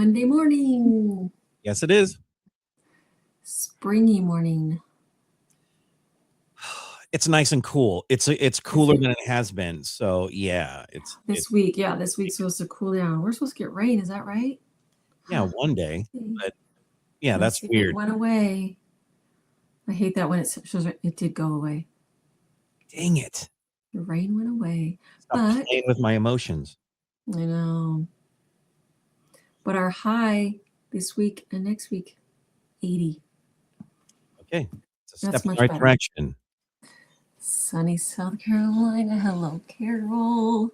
Monday morning. Yes, it is. Springy morning. It's nice and cool. It's cooler than it has been. So yeah, this week. Yeah, this week's supposed to cool down. We're supposed to get rain. Is that right? Yeah, one day. But yeah, Let's that's weird. It went away. I hate that when it shows it did go away. Dang it! The rain went away. Stop playing with my emotions. I know. But our high this week and next week, 80. Okay, it's a step in the right direction. Sunny South Carolina. Hello, Carol.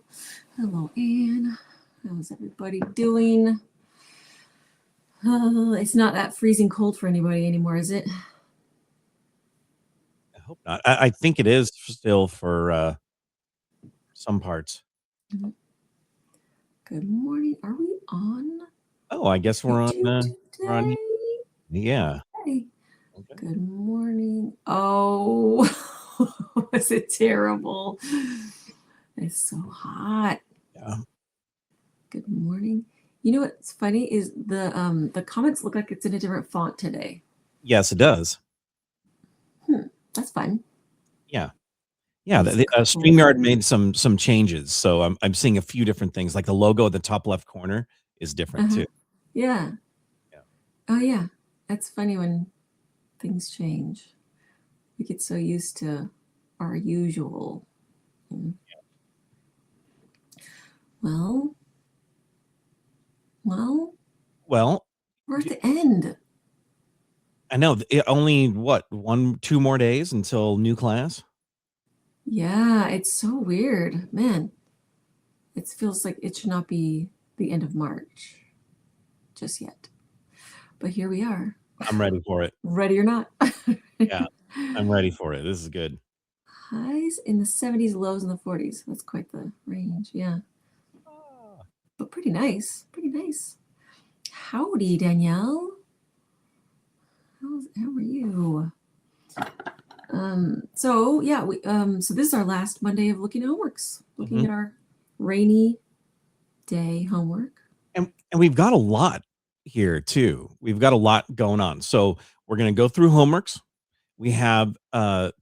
Hello, Anne. How's everybody doing? It's not that freezing cold for anybody anymore, is it? I hope not. I think it is still for some parts. Mm-hmm. Good morning. Are we on? Oh, I guess we're on. Yeah. Hey. Okay. Good morning. Oh, was it terrible? It's so hot. Yeah. Good morning. You know what's funny is the comments look like it's in a different font today. Yes, it does. That's fun. Yeah. Yeah, StreamYard made some changes, so I'm seeing a few different things. Like the logo at the top left corner is different too. Yeah. Oh yeah, that's funny when things change. We get so used to our usual. Well. We're at the end. I know. Only what, 1-2 more days until new class? Yeah, it's so weird, man. It feels like it should not be the end of March just yet, but here we are. I'm ready for it. Ready or not? Yeah, I'm ready for it. This is good. Highs in the 70s, lows in the 40s. That's quite the range. Yeah, but pretty nice. Pretty nice. Howdy, Danielle. How are you? So yeah, so this is our last Monday of looking at homeworks, looking at our rainy day homework. And we've got a lot here too. We've got a lot going on. So we're going to go through homeworks. We have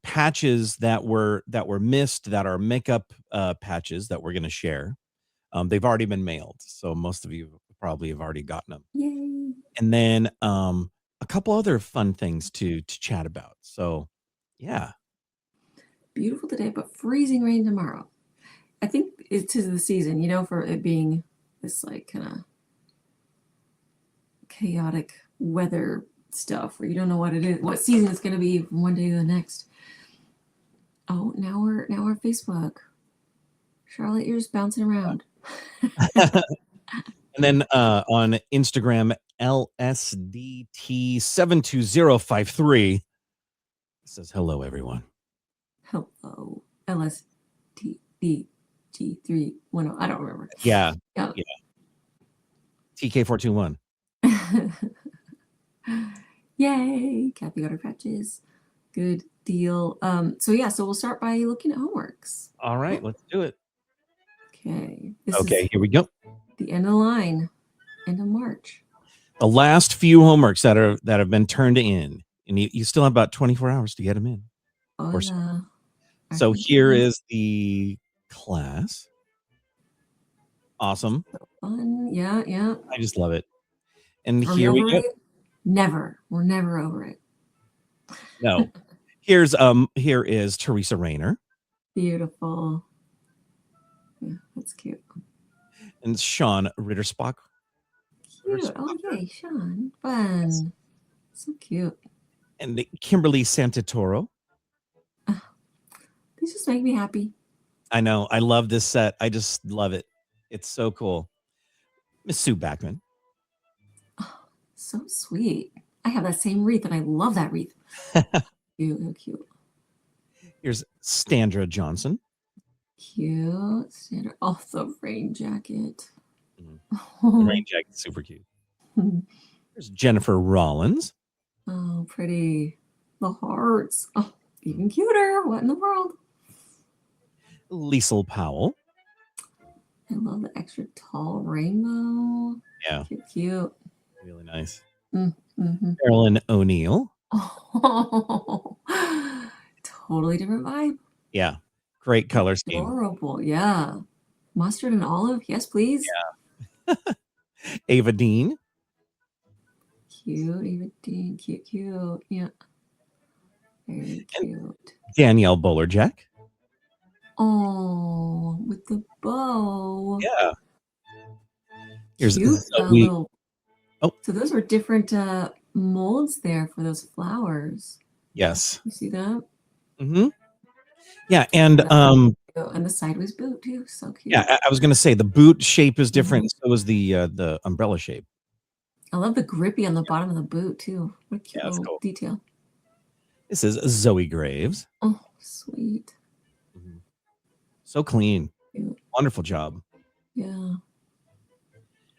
patches that were missed, that are makeup patches that we're going to share. They've already been mailed, so most of you probably have already gotten them. Yay. And then a couple other fun things to chat about. So yeah. Beautiful today, but freezing rain tomorrow. I think it's the season, you know, for it being this like kind of chaotic weather stuff where you don't know what it is, what season it's going to be from one day to the next. Oh, now we're Facebook. Charlotte, you're just bouncing around. And then on Instagram, LSDT72053 says hello, everyone. Hello, LSDT310. I don't remember. Yeah. TK421. Yay, Kathy got her patches. Good deal. So we'll start by looking at homeworks. All right, let's do it. Okay. Here we go. The end of the line. End of March. The last few homeworks that have been turned in, and you still have about 24 hours to get them in. Oh, yeah. So here is the class. Awesome. So fun. Yeah. I just love it. And here we go. Never. We're never over it. No. Here is Teresa Rayner. Beautiful. Yeah, that's cute. And Sean Rittersbach. Cute. Oh, yay, Sean. Fun. So cute. And Kimberly Santatoro. These just make me happy. I know. I love this set. I just love it. It's so cool. Miss Sue Backman. Oh, so sweet. I have that same wreath, and I love that wreath. Cute. Here's Standra Johnson. Cute. Standra. Oh, the rain jacket. The rain jacket, super cute. There's Jennifer Rollins. Oh, pretty. The hearts. Oh, even cuter. What in the world? Liesl Powell. I love the extra tall rainbow. Yeah, Cute, cute. really nice. Mm-hmm. Carolyn O'Neill. Oh, totally different vibe. Yeah, great color scheme. Adorable. Yeah. Mustard and olive. Yes, please. Ava Dean. Cute. Even Dean. Cute, cute. Yeah. Very And cute. Danielle Bolerjack. Oh, with the bow. Yeah. Here's Cute Zoe. little. Oh, So those are different molds there for those flowers. yes. You see that? Mm-hmm. Yeah, and And the sideways boot too. So cute. yeah, I was gonna say the boot shape is different, Mhm. so is the umbrella shape. I love the grippy on the bottom of the boot too. What a cute Yeah, that's little cool. detail. This is Zoe Graves. Oh, sweet. Mhm. So clean. Cute. Wonderful job. Yeah.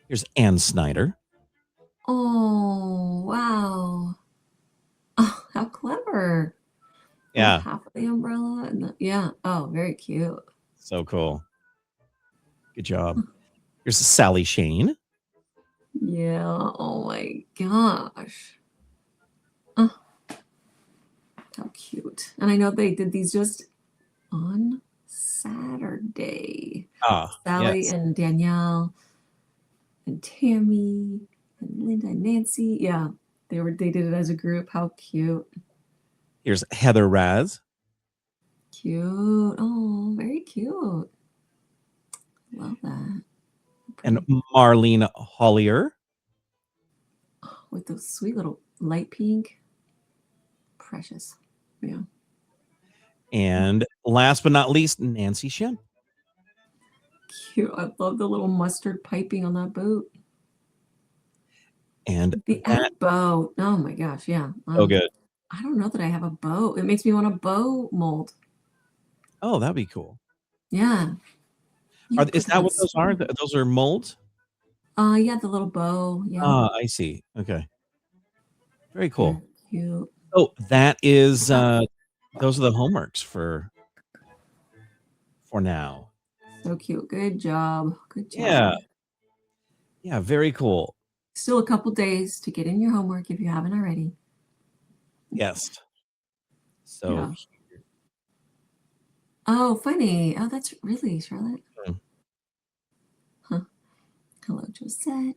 Here's Ann Snyder. Oh, wow. Oh, how clever. Little Yeah, half of the umbrella and yeah. Oh, very cute. so cool. Good job. Here's Sally Shane. Yeah. Oh my gosh. Oh, how cute. And I know they did these just on Saturday. Ah, Sally yes. and Danielle and Tammy and Linda and Nancy. Yeah. They did it as a group. How cute. Here's Heather Raz. Cute. Oh, very cute. Love that. And Pretty. Marlene Hollier. With those sweet little light pink. Precious. Yeah. And last but not least, Nancy Shemp. Cute. I love the little mustard piping on that boot. And The that, bow. Oh my gosh. Yeah. so good. I don't know that I have a bow. It makes me want a bow mold. Oh, that'd be cool. Yeah. You Is put that on what those are? Those are molds? Yeah, the little bow. Yeah. Ah, I see. Okay. Very Very cool. cute. Oh, that is those are the homeworks for now. So cute. Good job. Good job. Yeah. Yeah, very cool. Still a couple days to get in your homework if you haven't already. Yes. So Yeah. Oh, funny. Oh, that's really Charlotte. Huh. Hello, Josette.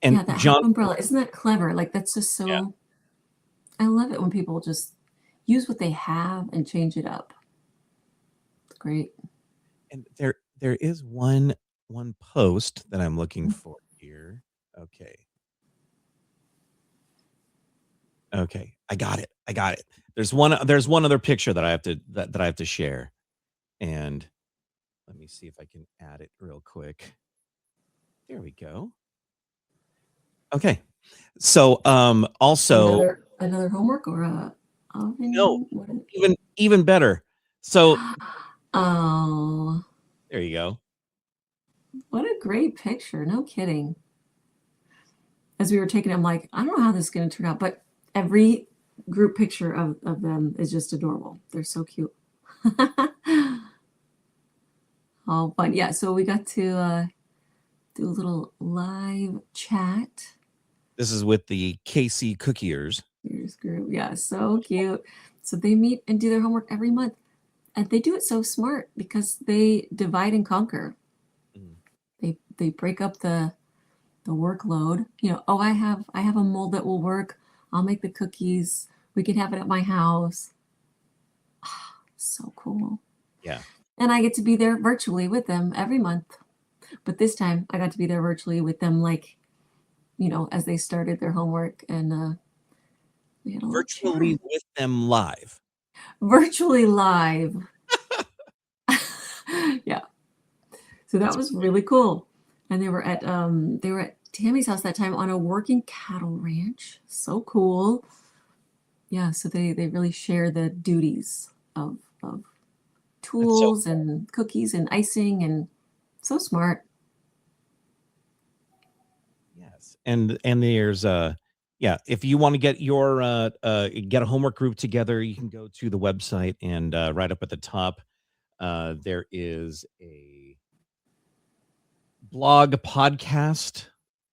and Yeah, that John, half umbrella. Isn't that clever? Like that's just so yeah. I love it when people just use what they have and change it up. It's great. And there is one post that I'm looking for here. Okay. Okay. I got it. There's one other picture that I have to that I have to share. And let me see if I can add it real quick. There we go. Okay. So also Another homework or a oven? no, even better. So Oh, there you go. what a great picture. No kidding. As we were taking it, I'm like, I don't know how this is going to turn out, but every group picture of them is just adorable. They're so cute. Oh, fun. Yeah, so we got to do a little live chat. This is with the KC Cookiers. Here's group. Yeah, so cute. So they meet and do their homework every month. And they do it so smart because they divide and conquer. They break up the workload. You know, oh, I have a mold that will work. I'll make the cookies. We can have it at my house. Oh, so cool. Yeah. And I get to be there virtually with them every month. But this time I got to be there virtually with them, like, you know, as they started their homework. And we had a Virtually chat. with them live. Virtually live. Yeah. So that was really cool. And they were at Tammy's house that time on a working cattle ranch. So cool. Yeah, so they really share the duties of tools and cookies and icing, and so smart. Yes. And there's yeah, if you want to get your get a homework group together, you can go to the website, and right up at the top there is a blog podcast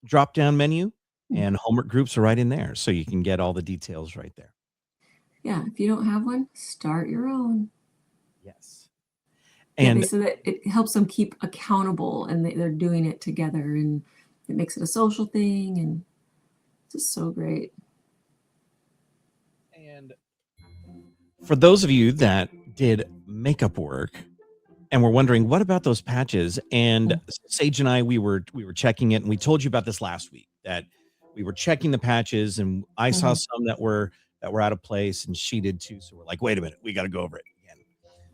drop down menu, Hmm. and homework groups are right in there. So you can get all the details right there. Yeah, if you don't have one, start your own. Yes. Yeah, And so that it helps them keep accountable and they're doing it together and it makes it a social thing and it's just so great. and for those of you that did makeup work and we're wondering what about those patches, and Mm. Sage and I, we were checking it, and we told you about this last week that we were checking the patches, and I saw Mhm. some that were out of place, and she did too. So we're like, wait a minute, we got to go over it again.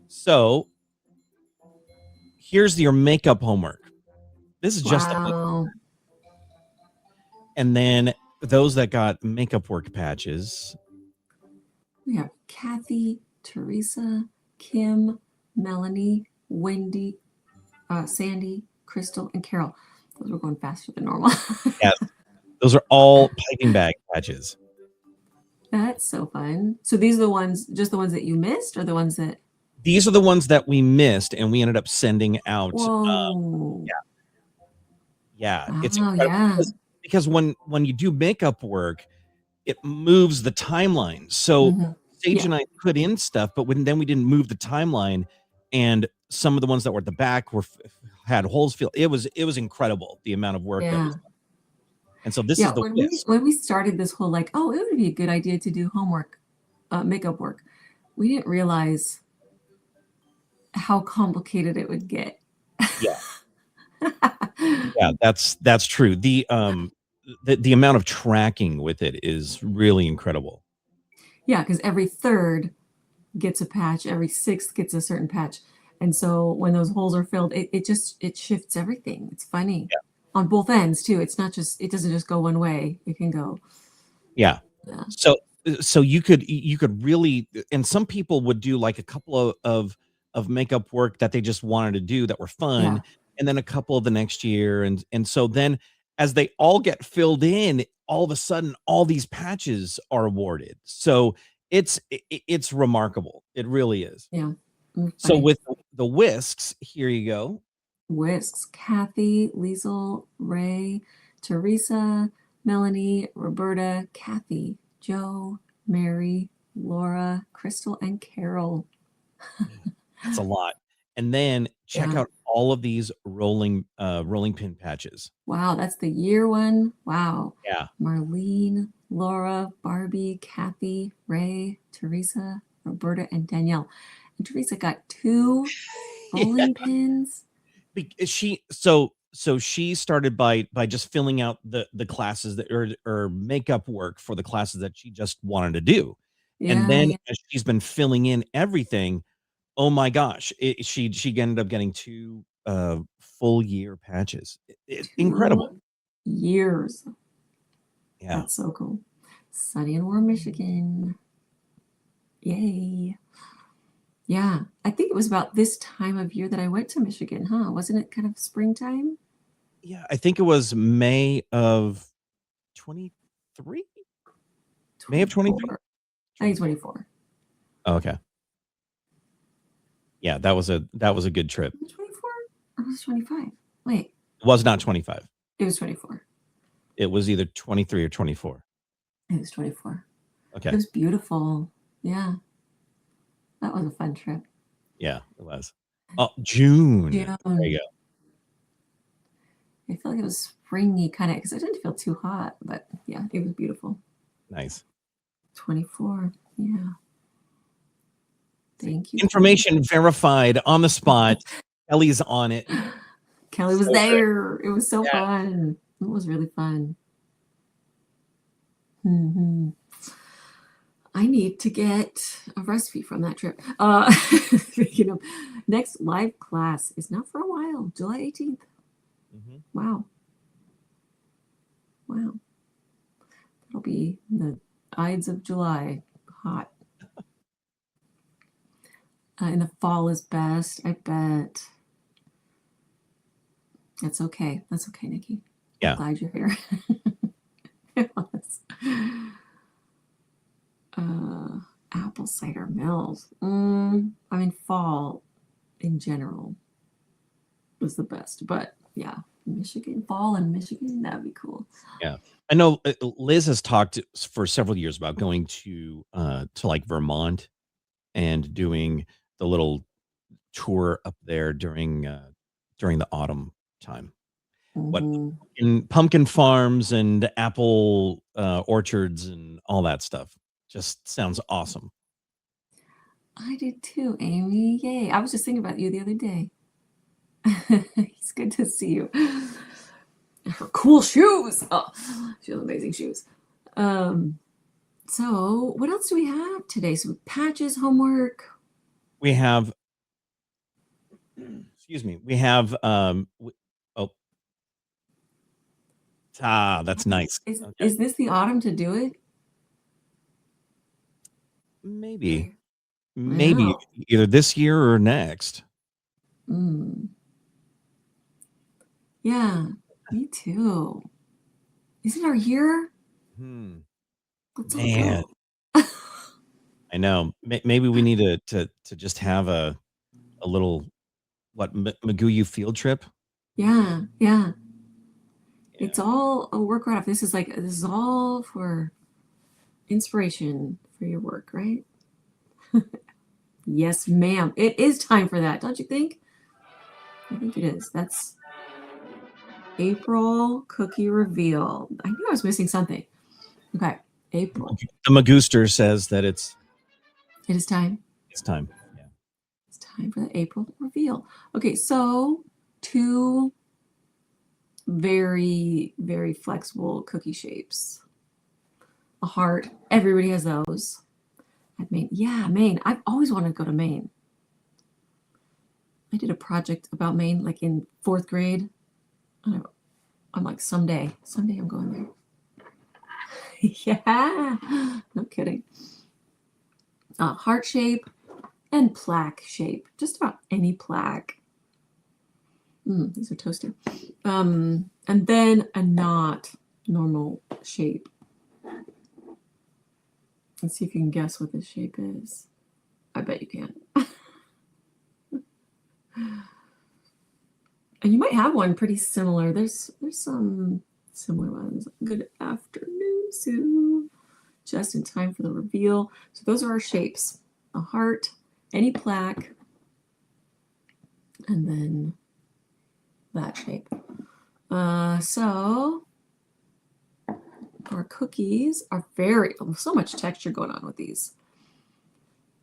So here's your makeup homework. This is just the book, Wow. and then those that got makeup work patches. We have Kathy, Teresa, Kim, Melanie, Wendy, Sandy, Crystal, and Carol. Those were going faster than normal. Yes, those are all piping bag patches. That's so fun. So these are the ones, just the ones that you missed, or the ones that? These are the ones that we missed, and we ended up sending out. Whoa. Yeah, it's Wow. incredible Yeah. because when you do makeup work, it moves the timeline. So Hmm. Sage Yeah. and I put in stuff, but then we didn't move the timeline, and some of the ones that were at the back had holes filled. It was incredible the amount of work that was Yeah. done. And so this is Yeah. the When list. we started this whole like, oh, it would be a good idea to do homework, makeup work, we didn't realize how complicated it would get. Yeah, yeah, that's true. The amount of tracking with it is really incredible. Yeah, because every third gets a patch, every sixth gets a certain patch. And so when those holes are filled, it shifts everything. It's funny Yeah. on both ends too. It's not just, it doesn't just go one way. It can go. Yeah. Yeah. So you could really, and some people would do like a couple of makeup work that they just wanted to do that were Yeah. fun, and then a couple of the next year, and so then as they all get filled in, all of a sudden all these patches are awarded. So it's remarkable. It really is. Yeah. So Funny. with the whisks, here you go. Whisks, Kathy, Liesel, Ray, Teresa, Melanie, Roberta, Kathy, Joe, Mary, Laura, Crystal, and Carol. That's a lot. And then check Yeah. out all of these rolling pin patches. Wow, that's the year one. Wow. Yeah. Marlene, Laura, Barbie, Kathy, Ray, Teresa, Roberta, and Danielle. And Teresa got 2 Yeah. rolling pins. So she started by just filling out the classes that or makeup work for the classes that she just wanted to do. And Yeah, then yeah. as she's been filling in everything, oh my gosh, she ended up getting 2 full year patches. Incredible. 2 years. Yeah. That's so cool. Sunny and warm Michigan. Yay. Yeah, I think it was about this time of year that I went to Michigan, huh? Wasn't it kind of springtime? Yeah, I think it was May of 23? May of 23? 24. I think 24. 24. Oh, okay. Yeah, that was a good trip. Was it 24 or was it 25? Wait, It was not 25. it was 24. It was either 23 or 24. It was 24. It Okay. was beautiful. Yeah, that was a fun trip. Yeah, it was. Oh, June. There June. you go. I feel like it was springy kind of because it didn't feel too hot, but yeah, it was beautiful. Nice. 24. Yeah. Thank you. Information verified on the spot. Ellie's on it. Kelly was So there. It was so yeah. fun. It was really fun. Hmm. I need to get a recipe from that trip. Speaking of, next live class is not for a while, July 18th. Mhm. Wow. Wow. That'll be the Ides of July. Hot. In the fall is best, I bet. That's okay. That's okay, Nikki. Yeah. I'm glad you're here. It was. Apple cider mills. I mean, fall in general was the best, but yeah, Michigan, fall in Michigan. That'd be cool. Yeah. I know Liz has talked for several years about going to like Vermont and doing the little tour up there during the autumn time. What Mhm. in pumpkin farms and apple orchards and all that stuff. Just sounds awesome. I did too, Amy. Yay. I was just thinking about you the other day. It's good to see you. Her cool shoes. Oh, she has amazing shoes. So what else do we have today? So patches, homework. We have excuse me. We have oh that's nice. Okay. Is this the autumn to do it? Maybe. Maybe Wow. either this year or next. Mm. Yeah, me too. Is it our year? Hmm. Let's all Man, go. I know. Maybe we need to just have a little McGoo U field trip. Yeah, yeah. Yeah. It's all a work right off. This is all for inspiration for your work, right? Yes, ma'am. It is time for that, don't you think? I think it is. That's April cookie reveal. I knew I was missing something. Okay, April. The Magooster says that It is time. it's time. Yeah. It's time for the April reveal. Okay, so two very, very flexible cookie shapes. A heart. Everybody has those. At Maine. Yeah, Maine. I've always wanted to go to Maine. I did a project about Maine like in 4th grade. I'm like, someday I'm going there. Yeah, no kidding. Heart shape and plaque shape. Just about any plaque. These are toasty. And then a not normal shape. Let's see if you can guess what this shape is. I bet you can. And you might have one pretty similar. There's some similar ones. Good afternoon, Sue. Just in time for the reveal. So those are our shapes. A heart, any plaque, and then that shape. So our cookies are so much texture going on with these.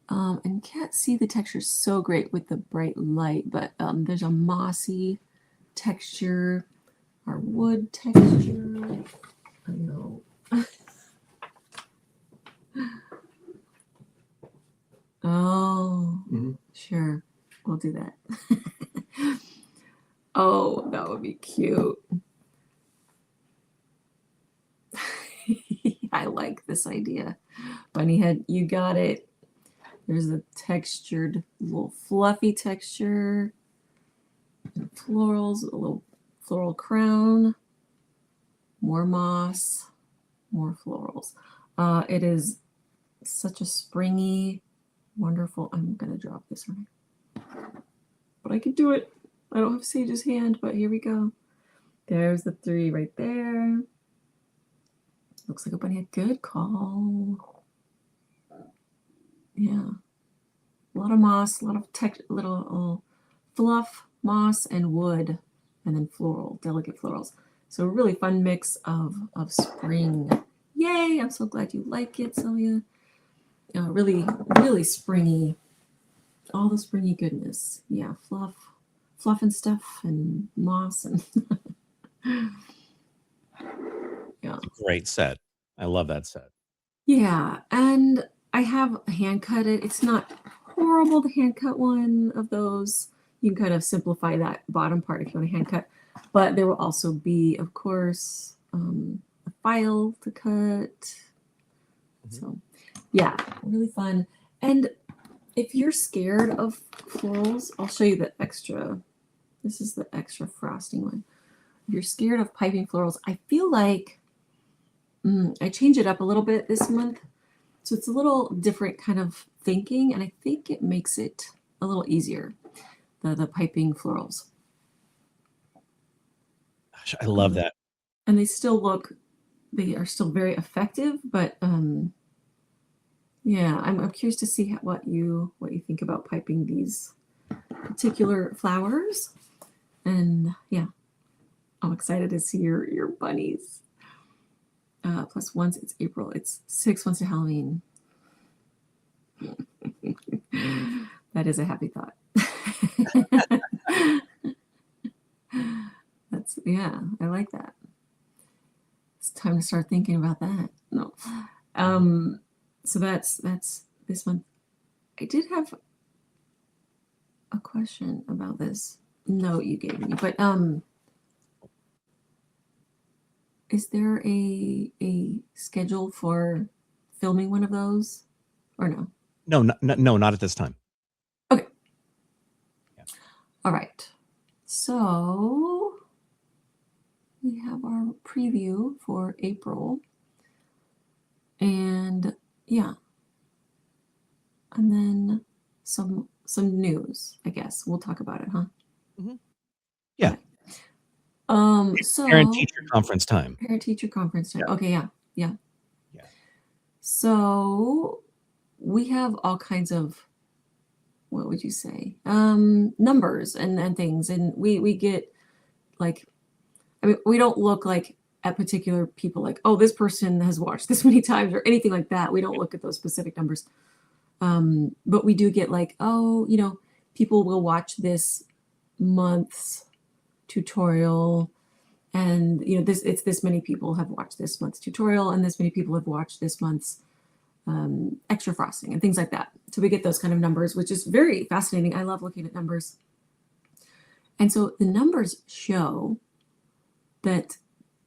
And you can't see the texture so great with the bright light, but there's a mossy texture, our wood texture. I know. Oh, sure. We'll do that. Oh, that would be cute. I like this idea. Bunny head, you got it. There's a textured, little fluffy texture. And florals, a little floral crown. More moss, more florals. It is such a springy, wonderful. I'm going to drop this one. But I can do it. I don't have Sage's hand, but here we go. There's the 3 right there. Looks like a bunny head. Good call. Yeah. A lot of moss, a lot of little fluff, moss, and wood, and then floral, delicate florals. So a really fun mix of spring. Yay! I'm so glad you like it, Sylvia. Really, really springy. All the springy goodness. Yeah, fluff and stuff, and moss, and yeah. Great set. I love that set. Yeah, and I have hand cut it. It's not horrible, the hand cut one of those. You can kind of simplify that bottom part if you want to hand cut. But there will also be, of course, a file to cut. So, yeah, really fun. And if you're scared of florals, I'll show you the extra. This is the extra frosting one. If you're scared of piping florals, I feel like I change it up a little bit this month. So it's a little different kind of thinking, and I think it makes it a little easier, the piping florals. I love that. And they are still very effective, but yeah, I'm curious to see what you think about piping these particular flowers. And yeah, I'm excited to see your bunnies. Plus once it's April, it's 6 months to Halloween. That is a happy thought. Yeah, I like that. It's time to start thinking about that. No. So that's this month. I did have a question about this note you gave me, but is there a schedule for filming one of those or no? No, not at this time. Okay. Yeah. All right. So we have our preview for April. And yeah. And then some news, I guess. We'll talk about it, huh? Mm-hmm. Yeah. Okay. So parent-teacher conference time. Parent-teacher conference time. Yeah. Okay, yeah. So we have all kinds of, what would you say, numbers and things, and we get like, I mean, we don't look like at particular people like, oh, this person has watched this many times or anything like that. We don't look at those specific numbers, but we do get like, oh, people will watch this month's tutorial, and this many people have watched this month's tutorial, and this many people have watched this month's extra frosting and things like that. So we get those kind of numbers, which is very fascinating. I love looking at numbers. And so the numbers show that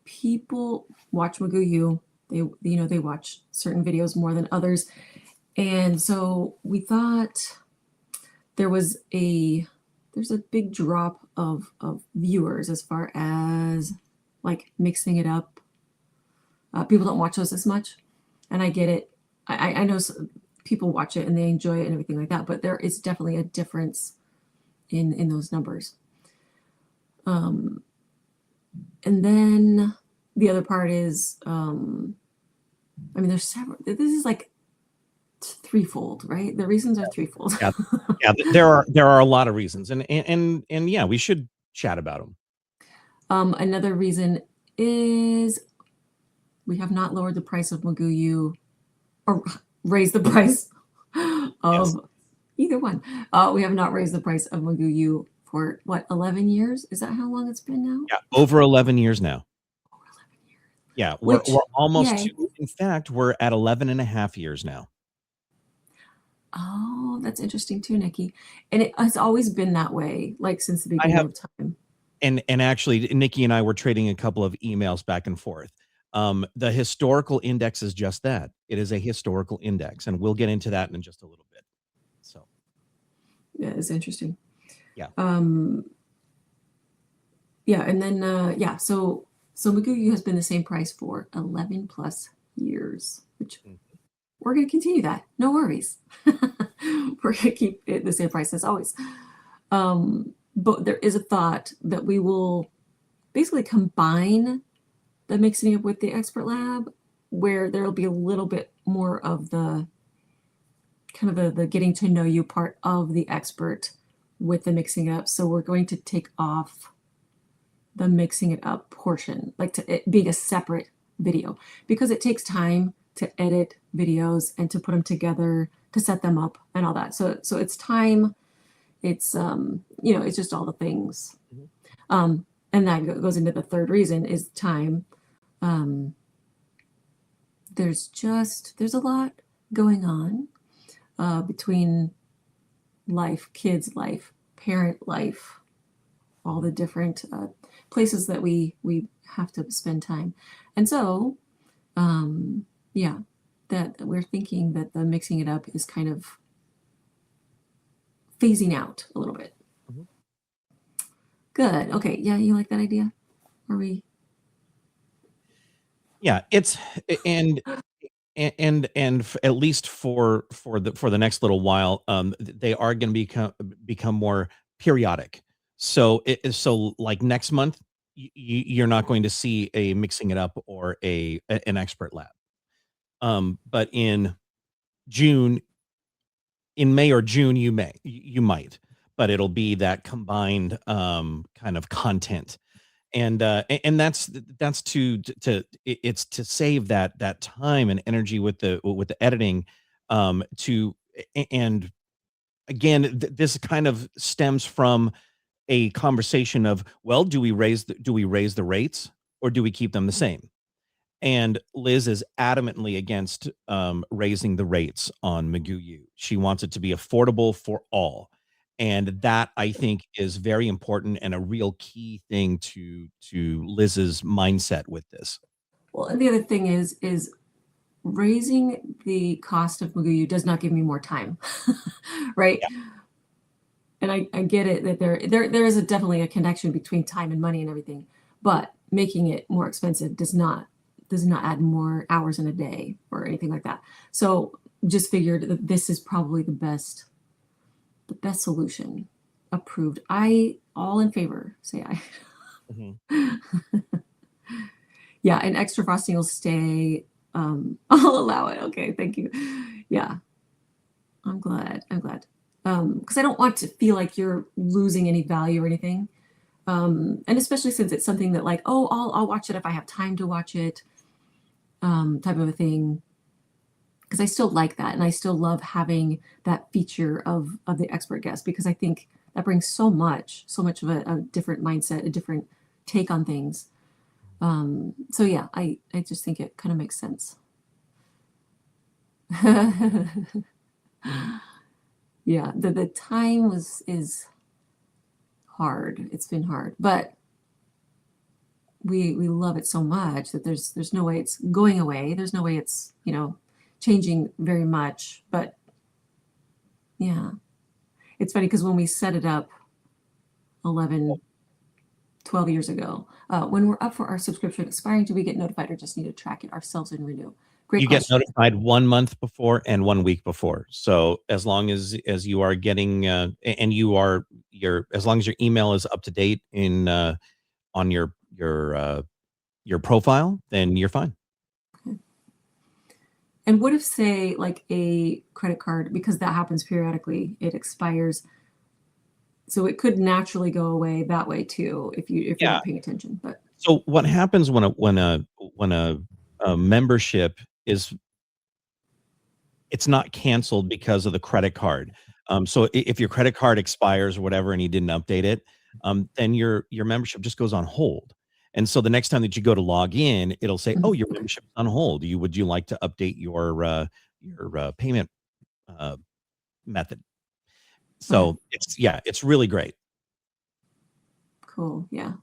people watch McGoo U. They watch certain videos more than others. And so we thought there's a big drop of viewers as far as like mixing it up. People don't watch those as much, and I get it. I know people watch it and they enjoy it and everything like that, but there is definitely a difference in those numbers. And then the other part is, there's several. This is like threefold, right? The reasons are threefold. Yeah. There are a lot of reasons, and yeah, we should chat about them. Another reason is we have not lowered the price of McGoo U or raised the price of either one. We have not raised the price of McGoo U for 11 years? Is that how long it's been now? Yeah, over 11 years now. Over 11 years. Yeah, we're almost in fact, we're at 11 and a half years now. Oh, that's interesting too, Nikki. And it has always been that way, like since the beginning of time. And actually, Nikki and I were trading a couple of emails back and forth. The historical index is just that. It is a historical index, and we'll get into that in just a little bit. So, yeah, it's interesting. Yeah. Yeah, and then so McGoo U has been the same price for 11 plus years, which we're going to continue that. No worries. We're going to keep it the same price as always. But there is a thought that we will basically combine the mixing up with the expert lab, where there'll be a little bit more of the kind of the getting to know you part of the expert with the mixing it up. So we're going to take off the mixing it up portion, like to it being a separate video, because it takes time to edit videos and to put them together, to set them up and all that. So it's time. It's it's just all the things. And that goes into the third reason is time. There's a lot going on between life, kids' life, parent life, all the different places that we have to spend time. And so, that we're thinking that the mixing it up is kind of phasing out a little bit. Good. Okay. Yeah, you like that idea? Are we? Yeah, it's and at least for the next little while, they are going to become more periodic. So like next month, you're not going to see a mixing it up or an expert lab. But June, in May or June, you might, but it'll be that combined kind of content, and that's it's to save that time and energy with the editing, to and again, this kind of stems from a conversation of, well, do we raise the rates or do we keep them the same? And Liz is adamantly against raising the rates on McGoo U. She wants it to be affordable for all. And that, I think, is very important and a real key thing to Liz's mindset with this. Well, and the other thing is raising the cost of McGoo U does not give me more time, right? Yeah. And I get it that there is definitely a connection between time and money and everything, but making it more expensive does not add more hours in a day or anything like that. So just figured that this is probably the best solution. Approved. All in favor, say aye. Mm-hmm. Yeah, and extra frosting will stay. I'll allow it. Okay, thank you. Yeah, I'm glad. Because I don't want to feel like you're losing any value or anything. And especially since it's something that like, oh, I'll watch it if I have time to watch it, type of a thing. Because I still like that, and I still love having that feature of the expert guest, because I think that brings so much of a different mindset, a different take on things. So yeah, I just think it kind of makes sense. Yeah, the time is hard. It's been hard, but we love it so much that there's no way it's going away. There's no way it's, changing very much. But yeah, it's funny because when we set it up 11, 12 years ago, when we're up for our subscription expiring, do we get notified or just need to track it ourselves and renew? Great You question. get notified 1 month before and 1 week before. So as long as you are getting and as long as your email is up to date on your profile, then you're fine. Okay. And what if, say, like a credit card, because that happens periodically, it expires, so it could naturally go away that way too if you're not paying attention. But so what happens when a membership is, it's not canceled because of the credit card. So if your credit card expires or whatever and you didn't update it, then your membership just goes on hold. And so the next time that you go to log in, it'll say, "Oh, your membership is on hold. Would you like to update your payment method?" So it's really great. Cool. Yeah.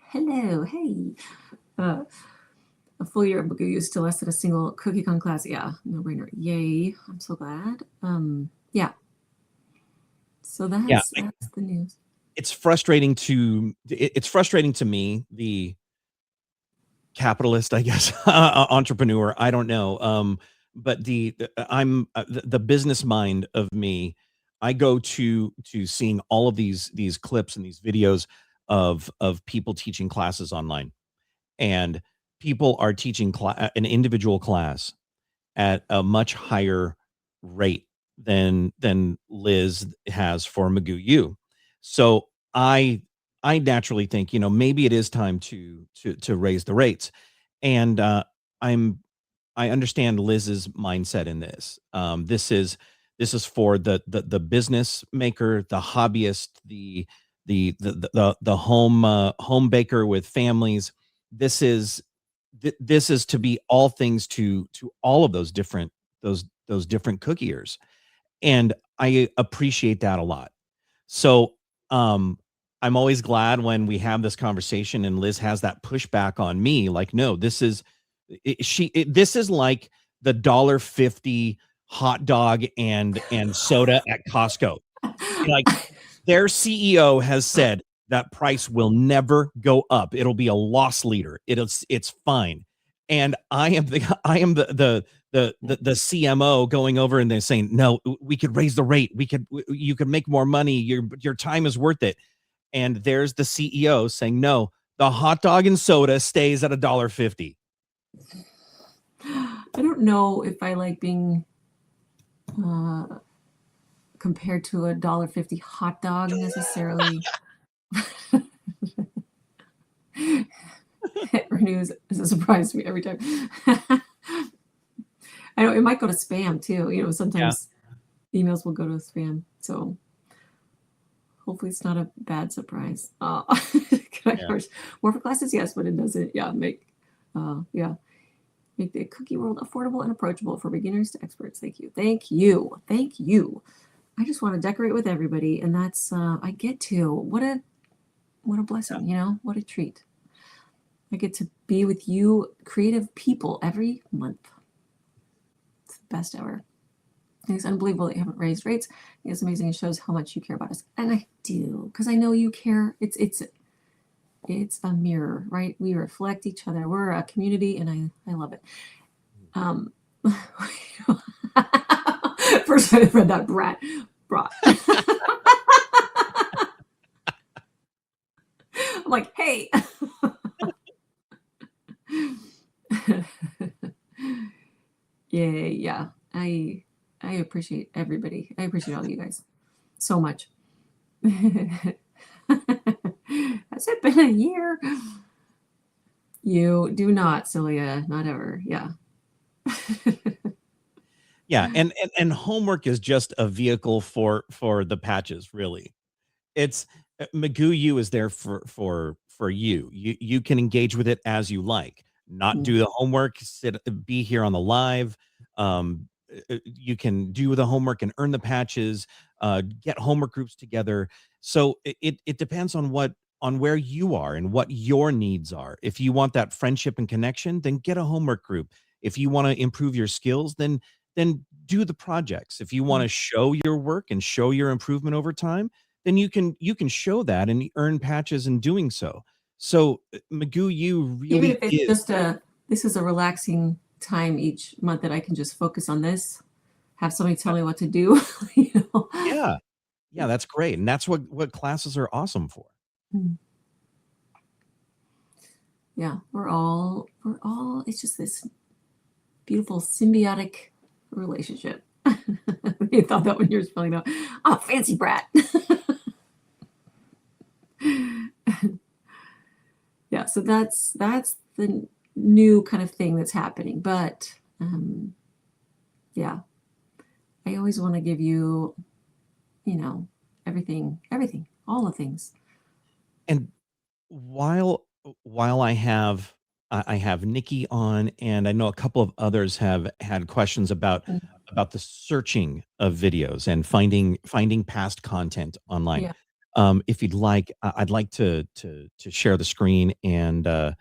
Hello. Hey. A full year of McGoo U still less than a single CookieCon class. Yeah, no brainer. Yay. I'm so glad. Yeah. So that's the news. It's frustrating to me, the capitalist, I guess, entrepreneur. I don't know. But I'm the business mind of me. I go to seeing all of these clips and these videos of people teaching classes online, and people are teaching an individual class at a much higher rate than Liz has for McGoo U. So I naturally think, maybe it is time to raise the rates. And I understand Liz's mindset in this. This is for the business maker, the hobbyist, the home baker with families. This is to be all things to all of those different cookiers, and I appreciate that a lot. So I'm always glad when we have this conversation and Liz has that pushback on me, like, no, this is this is like the $1.50 hot dog and soda at Costco. Like, their CEO has said that price will never go up. It'll be a loss leader. It's fine. And I am the CMO going over and they're saying, no, we could raise the rate. You could make more money. Your time is worth it. And there's the CEO saying, no, The hot dog and soda stays at $1.50. I don't know if I like being compared to a $1.50 hot dog necessarily. It renews as a surprise to me every time. I know it might go to spam too. You know, sometimes emails will go to spam. So hopefully it's not a bad surprise. Can I charge more for classes? Yes, but it doesn't. Make the cookie world affordable and approachable for beginners to experts. Thank you. Thank you. Thank you. I just want to decorate with everybody, and that's I get to. What a blessing, you know, what a treat. I get to be with you creative people every month. It's the best ever. It's unbelievable that you haven't raised rates. It's amazing. It shows how much you care about us. And I do, because I know you care. It's a mirror, right? We reflect each other. We're a community, and I love it. First I read that brat. I'm like, hey. Yeah. I appreciate everybody. I appreciate all you guys so much. Has it been a year? You do not, Celia. Not ever. Yeah. Yeah, and homework is just a vehicle for the patches, really. It's McGoo U is there for you. You can engage with it as you like. Not do the homework, be here on the live. You can do the homework and earn the patches, get homework groups together. So it depends on where you are and what your needs are. If you want that friendship and connection, then get a homework group. If you want to improve your skills, then do the projects. If you want to show your work and show your improvement over time, then you can show that and earn patches in doing so. So McGoo U really even if it's just this is a relaxing time each month that I can just focus on this, have somebody tell me what to do. You know? Yeah, that's great, and that's what classes are awesome for. Yeah, we're all. It's just this beautiful symbiotic relationship. You thought that when you were spelling out. Oh, fancy brat. Yeah, so that's the new kind of thing that's happening. But yeah, I always want to give you, you know, everything, all the things. And while I have Nikki on, and I know a couple of others have had questions about the searching of videos and finding past content online. Yeah. If you'd like, I'd like to share the screen and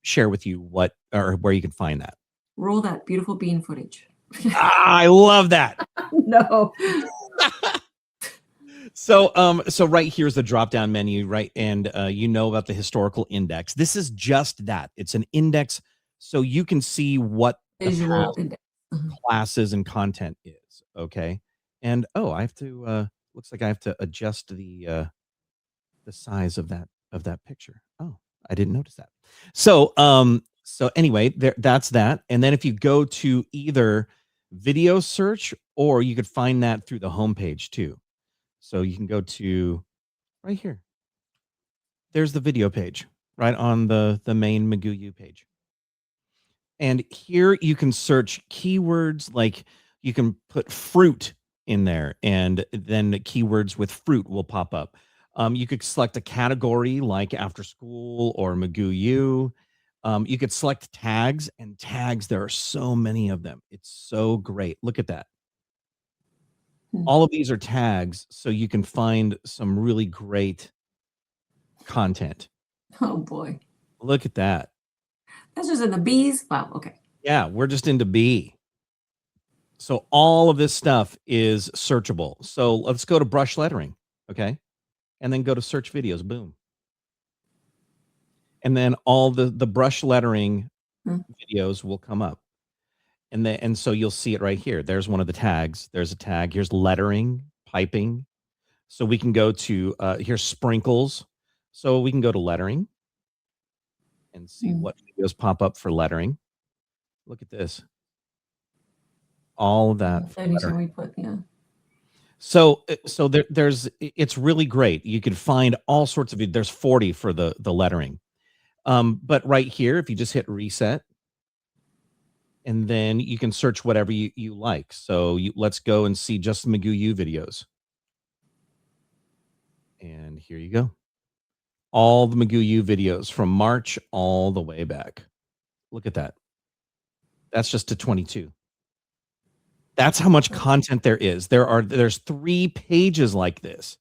share with you what or where you can find that. Roll that beautiful bean footage. I love that. No. So right here's the drop down menu, right? And you know about the historical index. This is just that. It's an index, so you can see what Visual index. classes and content is. Okay. And I have to looks like I have to adjust the size of that picture. Oh, I didn't notice that. So anyway, that's that. And then if you go to either video search, or you could find that through the homepage too. So you can go to right here. There's the video page right on the main McGoo U page. And here you can search keywords, like you can put fruit in there, and then the keywords with fruit will pop up. You could select a category like after school or McGoo U. You could select tags, and tags, there are so many of them. It's so great. Look at that. All of these are tags, so you can find some really great content. Oh boy. Look at that. That's just in the bees. Wow. Okay. Yeah, we're just into bee. So all of this stuff is searchable. So let's go to brush lettering. Okay. And then go to search videos. Boom. And then all the brush lettering videos will come up. And so you'll see it right here. There's one of the tags. There's a tag. Here's lettering, piping. So we can go to here's sprinkles. So we can go to lettering. and see what videos pop up for lettering. Look at this. All of that for lettering. Anytime we put, So it's really great. You can find all sorts of there's 40 for the lettering. But right here, if you just hit reset, and then you can search whatever you like. So let's go and see just McGoo U videos. And here you go. All the McGoo U videos from March all the way back. Look at that. That's just to 22. That's how much content there is. There's 3 pages like this.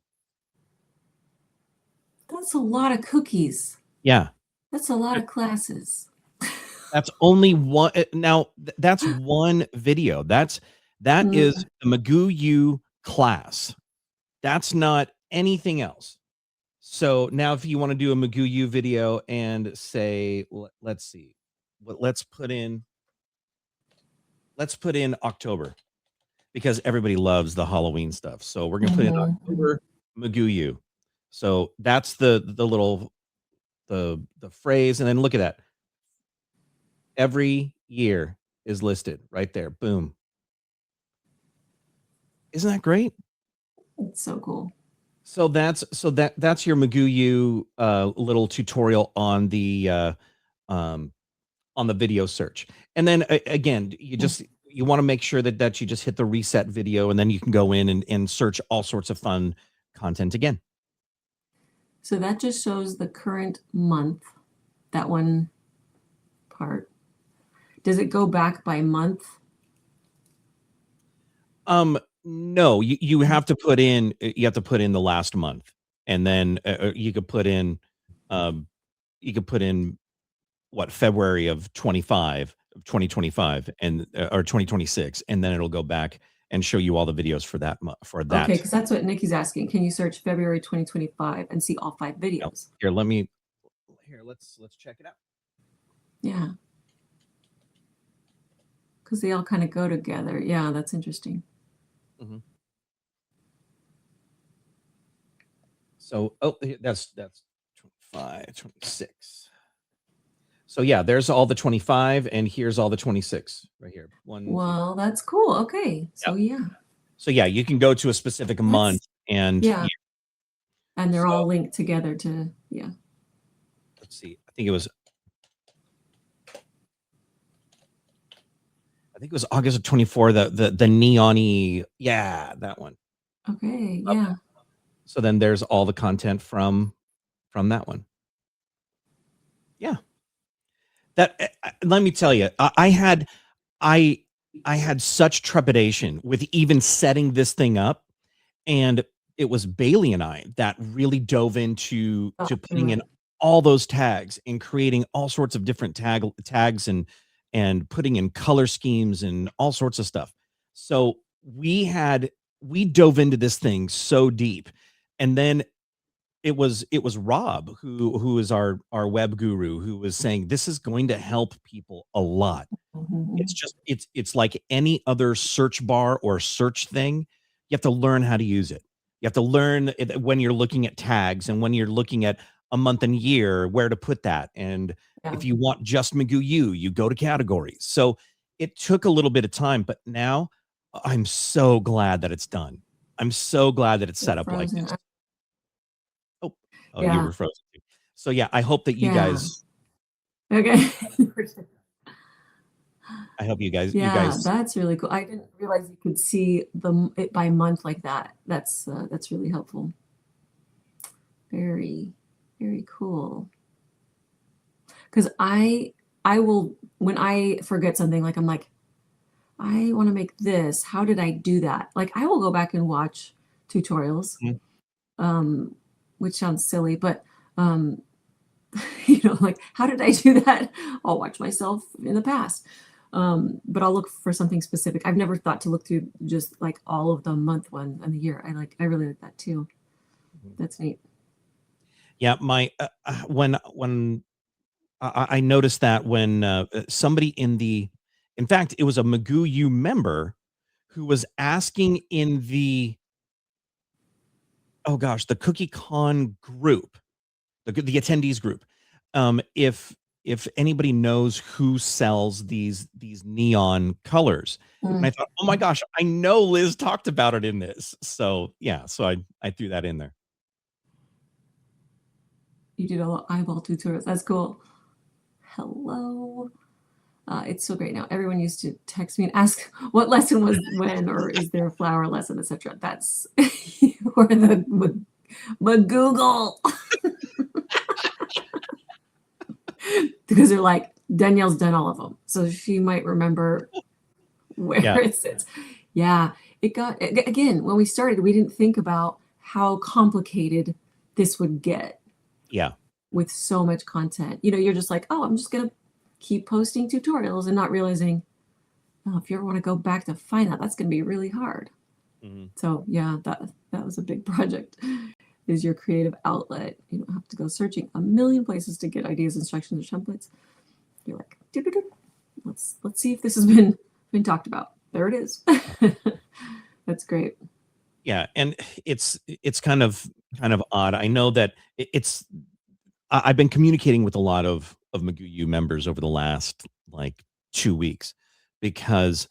That's a lot of cookies. Yeah. That's a lot of classes. That's only one. Now that's one video. That is the McGoo U class. That's not anything else. So now if you want to do a McGoo U video and say, let's see, let's put in October, because everybody loves the Halloween stuff. So we're going to put in October McGoo U. So that's the little, the phrase. And then look at that. Every year is listed right there. Boom. Isn't that great? It's so cool. So that's your McGoo U little tutorial on the video search. And then again, you want to make sure that you just hit the reset video, and then you can go in and search all sorts of fun content again. So that just shows the current month, that one part. Does it go back by month? No, you have to put in the last month, and then you could put in what, February of 2025 and or 2026, and then it'll go back and show you all the videos for that for that. Okay, because that's what Nikki's asking. Can you search February 2025 and see all 5 videos? Here, let's check it out. Yeah. Because they all kind of go together. Yeah, that's interesting. So, that's 25, 26. So yeah, there's all the 25, and here's all the 26 right here. Well, that's cool. Okay. So yeah. So yeah, you can go to a specific month and and they're all linked together to, let's see. I think it was August of 24, the neon-y, that one. Okay, yeah. So then there's all the content from that one. Yeah. That let me tell you, I had such trepidation with even setting this thing up, and it was Bailey and I that really dove into putting in all those tags and creating all sorts of different tags and putting in color schemes and all sorts of stuff. So we dove into this thing so deep, and then it was Rob who is our web guru, who was saying this is going to help people a lot. It's just it's like any other search bar or search thing. You have to learn how to use it. You have to learn when you're looking at tags and when you're looking at a month and year, where to put that. And if you want just McGoo U, you go to categories. So it took a little bit of time, but now I'm so glad that it's done. I'm so glad that it's set up like this. Oh, you were frozen too. So yeah, I hope that you guys. Okay. I hope you guys. That's really cool. I didn't realize you could see it by month like that. That's really helpful. Very, very cool. Because I will, when I forget something, like I'm like, I want to make this. How did I do that? Like I will go back and watch tutorials, which sounds silly, but like how did I do that? I'll watch myself in the past. But I'll look for something specific. I've never thought to look through just like all of the month one and the year. I really like that too. That's neat. Yeah, my when I noticed that when somebody in fact, it was a McGoo U member who was asking in the the Cookie Con group, the attendees group, if if anybody knows who sells these neon colors. And I thought, oh my gosh, I know Liz talked about it in this. So yeah, so I threw that in there. You did a eyeball tutorials. That's cool. Hello. It's so great now. Everyone used to text me and ask what lesson was when, or is there a flower lesson, etc. That's or the McGoogle. Because they're like, Danielle's done all of them, so she might remember where it sits. Yeah, it got, again, when we started, we didn't think about how complicated this would get. Yeah. With so much content. You know, you're just like, oh, I'm just gonna keep posting tutorials and not realizing, oh, if you ever want to go back to find that, that's gonna be really hard. So yeah, that was a big project. Is your creative outlet. You don't have to go searching a million places to get ideas, instructions, or templates. You're like, let's see if this has been talked about. There it is. That's great. Yeah, and it's kind of odd. I know that I've been communicating with a lot of McGoo U members over the last like 2 weeks, because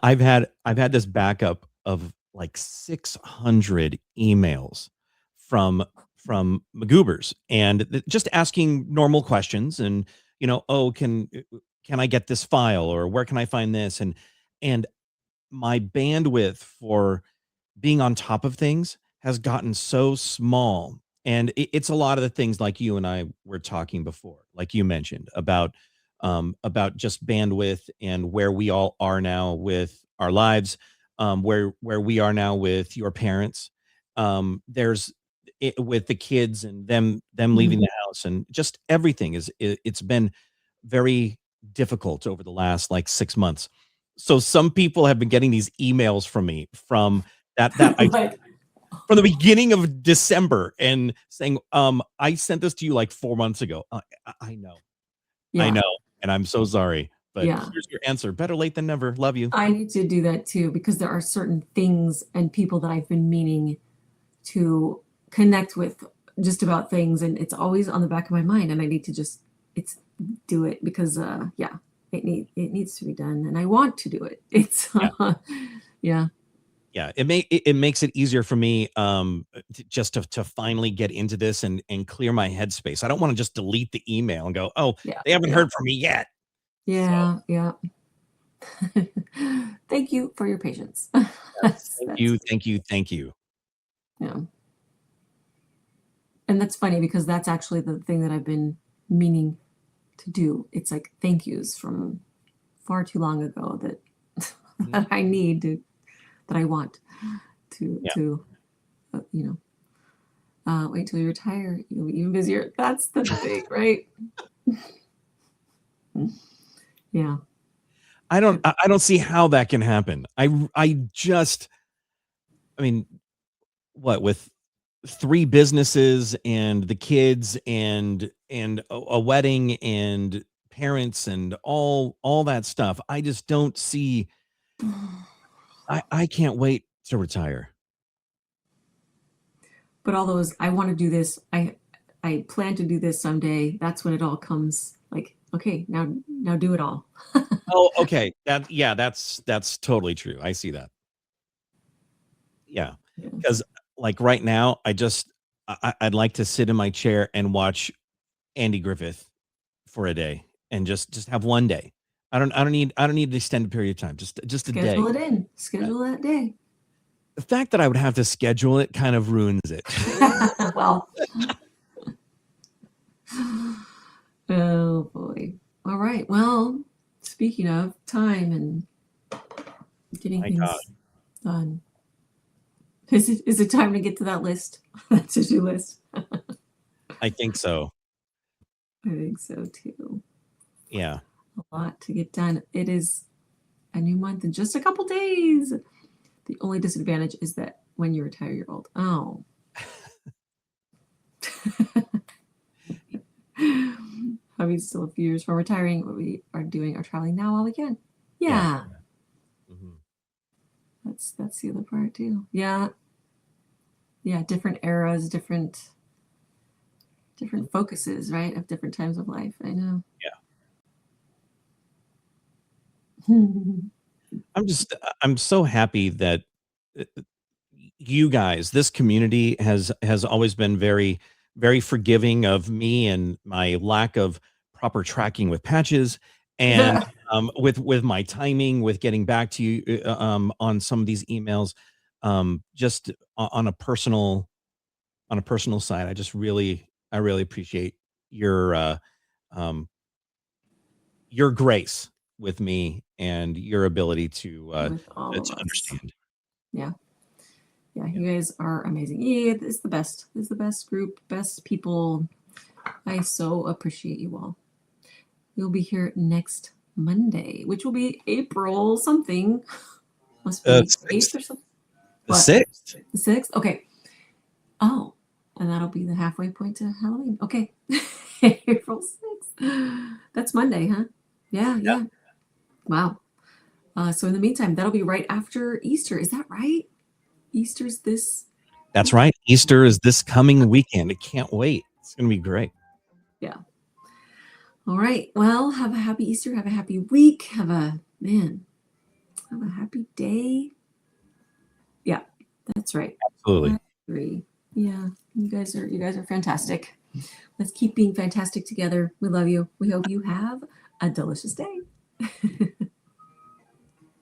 I've had this backup of like 600 emails from McGoobers, and just asking normal questions, and oh, can I get this file, or where can I find this, and my bandwidth for being on top of things has gotten so small. And it's a lot of the things like you and I were talking before, like you mentioned about just bandwidth and where we all are now with our lives, where we are now with your parents. There's with the kids and them leaving the house, and just everything it's been very difficult over the last like 6 months. So some people have been getting these emails from me from that I Like, from the beginning of December, and saying, I sent this to you like 4 months ago. I know. yeah. I know, and I'm so sorry, but Yeah. here's your answer. Better late than never. Love you. I need to do that too, because there are certain things and people that I've been meaning to connect with just about things, and it's always on the back of my mind, and I need to just do it, because yeah, it needs to be done, and I want to do it. It's yeah. Yeah, it makes it easier for me, just to finally get into this and clear my headspace. I don't want to just delete the email and go, oh, Yeah, they haven't heard from me yet. Yeah, so. Yeah. Thank you for your patience. Thank you. Yeah. And that's funny, because that's actually the thing that I've been meaning to do. It's like thank yous from far too long ago that that I need to, that I want to wait till you retire. You'll be even busier. That's the thing, right? Yeah. I don't see how that can happen. I mean, what, with 3 businesses and the kids and a wedding and parents and all that stuff, I just don't see. I can't wait to retire. But all those, I want to do this. I plan to do this someday. That's when it all comes. Like, okay, now do it all. Oh, okay. That's totally true. I see that. Yeah, because like right now, I'd like to sit in my chair and watch Andy Griffith for a day, and just have one day. I don't need an extended period of time. Just a day. Schedule it in. Schedule that day. The fact that I would have to schedule it kind of ruins it. Well. Oh boy. All right. Well, speaking of time and getting things done, is it time to get to that list, that to-do list? I think so. I think so too. Yeah. A lot to get done. It is a new month in just a couple days. The only disadvantage is that when you retire, you're old. Oh. Hubby's still a few years from retiring, but we are doing our traveling now while we can. Yeah. That's the other part too. Yeah. Yeah, different eras, different different focuses, right, of different times of life. I know. I'm so happy that uh, you guys, this community has always been very forgiving of me and my lack of proper tracking with patches and with my timing, with getting back to you on some of these emails. Just on a personal side, I really appreciate your um, your grace with me and your ability With all of to us. understand. Yeah. Yeah, Yeah. you guys are amazing. Yeah, it's the best. It's the best group, best people. I so appreciate you all. We'll be here next Monday, which will be April something. Must be 8th or something. The What? 6th. The 6th? Okay. Oh, and that'll be the halfway point to Halloween. Okay. April 6th. That's Monday, huh? Yeah, yeah. Wow. So in the meantime, that'll be right after Easter. Is that right? Easter's this. That's right. Easter is this coming weekend. I can't wait. It's gonna be great. Yeah. All right. Well, have a happy Easter. Have a happy week. Have a happy day. Yeah, that's right. Absolutely. Three. Yeah, you guys are fantastic. Let's keep being fantastic together. We love you. We hope you have a delicious day.